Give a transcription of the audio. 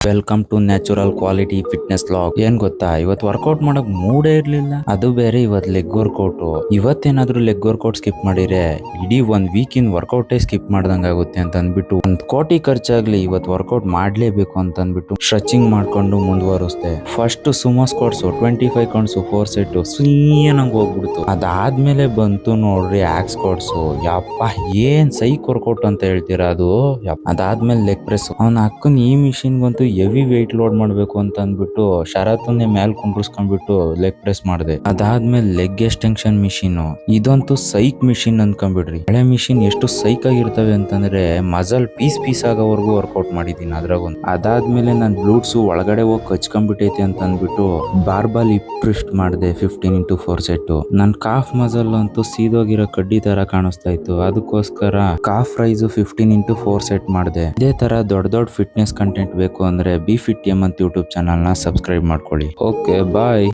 Welcome to natural quality fitness log. ಏನ್ ಗೊತ್ತಾ, ಇವತ್ತು ವರ್ಕೌಟ್ ಮಾಡಕ್ ಮೂಡೇ ಇರ್ಲಿಲ್ಲ. ಅದು ಬೇರೆ ಇವತ್ ಲೆಗ್ ವರ್ಕೌಟ್. ಇವತ್ತೇನಾದ್ರೂ ಲೆಗ್ ವರ್ಕೌಟ್ ಸ್ಕಿಪ್ ಮಾಡಿದ್ರೆ ಇಡೀ ಒಂದ್ ವೀಕ್ ಇನ್ ವರ್ಕೌಟೇ ಸ್ಕಿಪ್ ಮಾಡ್ದಂಗ ಆಗುತ್ತೆ ಅಂತ ಅಂದ್ಬಿಟ್ಟು 1 ಕೋಟಿ ಖರ್ಚಾಗ್ಲಿ ಇವತ್ ವರ್ಕೌಟ್ ಮಾಡ್ಲೇಬೇಕು ಅಂತ ಅಂದ್ಬಿಟ್ಟು ಸ್ಟ್ರೆಚಿಂಗ್ ಮಾಡ್ಕೊಂಡು ಮುಂದುವರಿಸ್ದೆ. First sumo squats 25 counts 4 set ನಂಗೆ ಹೋಗ್ಬಿಡ್ತು. ಅದಾದ್ಮೇಲೆ ಬಂತು ನೋಡ್ರಿ ಆಕ್ಸ್ ಸ್ಕ್ವಾಟ್ಸ್. ಯಪ್ಪ ಏನ್ ಸೈಕ್ ವರ್ಕೌಟ್ ಅಂತ ಹೇಳ್ತೀರಾ ಅದು. ಅದಾದ್ಮೇಲೆ ಲೆಗ್ ಪ್ರೆಸ್. ಅವ್ನ ಅಕ್ಕನ್ ಈ ಮಿಷಿನ್ಗಂತೂ ಹೆವಿ ವೆಯ್ಟ್ ಲೋಡ್ ಮಾಡ್ಬೇಕು ಅಂತ ಅಂದ್ಬಿಟ್ಟು ಶರತ್ನೇ ಮೇಲ್ ಕುಂಡ್ರಸ್ಕೊಂಡ್ಬಿಟ್ಟು ಲೆಗ್ ಪ್ರೆಸ್ ಮಾಡಿದೆ. ಅದಾದ್ಮೇಲೆ ಲೆಗ್ ಎಕ್ಸ್ಟೆನ್ಷನ್ ಮಿಷಿನ್, ಇದಂತೂ ಸೈಕ್ ಮಿಷಿನ್ ಅನ್ಕೊಂಡ್ಬಿಡ್ರಿ. ಹಳೆ ಮಿಷಿನ್ ಎಷ್ಟು ಸೈಕ್ ಆಗಿರ್ತವೆ ಅಂತಂದ್ರೆ ಮಜಲ್ ಪೀಸ್ ಆಗೋವರೆಗೂ ವರ್ಕೌಟ್ ಮಾಡಿದೀನಿ ಅದ್ರಾಗೊಂದು. ಅದಾದ್ಮೇಲೆ ನನ್ ಬ್ಲೂಟ್ಸ್ ಒಳಗಡೆ ಹೋಗಿ ಕಚ್ಕೊಂಡ್ಬಿಟ್ಟೈತಿ ಅಂತ ಅಂದ್ಬಿಟ್ಟು ಬಾರ್ಬಲ್ ಇಪ್ರಿಸ್ಟ್ ಮಾಡಿದೆ 15x4 ಸೆಟ್. ನನ್ ಕಾಫ್ ಮಜಲ್ ಅಂತೂ ಸೀದೋಗಿರೋ ಕಡ್ಡಿ ತರ ಕಾಣಿಸ್ತಾ ಇತ್ತು. ಅದಕ್ಕೋಸ್ಕರ ಕಾಫ್ ರೈಸ್ 15x4 ಸೆಟ್ ಮಾಡಿದೆ. ಇದೇ ತರ ದೊಡ್ಡ ಫಿಟ್ನೆಸ್ ಕಂಟೆಂಟ್ ಬೇಕು ಅಂದ್ರೆ ಬಿ ಫಿಟ್ ಎಂ ಅಂತ ಯೂಟ್ಯೂಬ್ ಚಾನಲ್ ನ ಸಬ್ಸ್ಕ್ರೈಬ್ ಮಾಡ್ಕೊಳ್ಳಿ. ಓಕೆ ಬಾಯ್.